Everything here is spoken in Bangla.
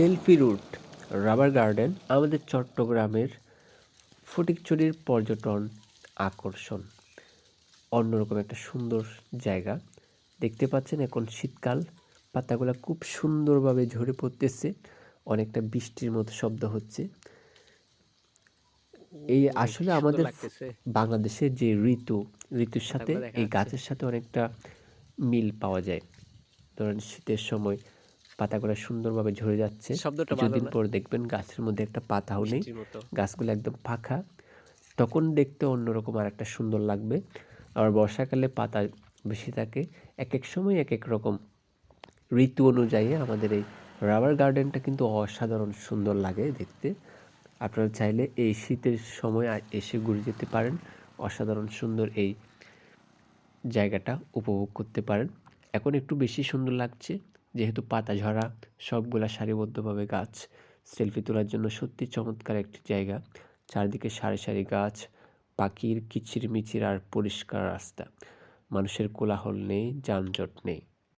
সেলফি রুট রাবার গার্ডেন আমাদের চট্টগ্রামের ফটিকছড়ির পর্যটন আকর্ষণ। অন্যরকম একটা সুন্দর জায়গা। দেখতে পাচ্ছেন এখন শীতকাল, পাতাগুলো খুব সুন্দরভাবে ঝরে পড়তেছে, অনেকটা বৃষ্টির মতো শব্দ হচ্ছে। এই আসলে আমাদের বাংলাদেশের যে ঋতুর সাথে এই গাছের সাথে অনেকটা মিল পাওয়া যায়। ধরেন শীতের সময় পাতাগুলো সুন্দরভাবে ঝরে যাচ্ছে, কিছুদিন পর দেখবেন গাছের মধ্যে একটা পাতাও নেই, গাছগুলো একদম ফাঁকা, তখন দেখতে অন্যরকম আর একটা সুন্দর লাগবে। আবার বর্ষাকালে পাতা বেশি থাকে, এক এক সময় এক এক রকম ঋতু অনুযায়ী আমাদের এই রাবার গার্ডেনটা কিন্তু অসাধারণ সুন্দর লাগে দেখতে। আপনারা চাইলে এই শীতের সময় এসে ঘুরে যেতে পারেন, অসাধারণ সুন্দর এই জায়গাটা উপভোগ করতে পারেন। এখন একটু বেশি সুন্দর লাগছে যেহেতু পাতা ঝরা, সবগুলা সারিবদ্ধভাবে গাছ। সেলফি তোলার জন্য সত্যি চমৎকার একটি জায়গা। চারদিকে সারি সারি গাছ, পাখির কিচিরমিচির আর পরিষ্কার রাস্তা। মানুষের কোলাহল নেই, যানজট নেই।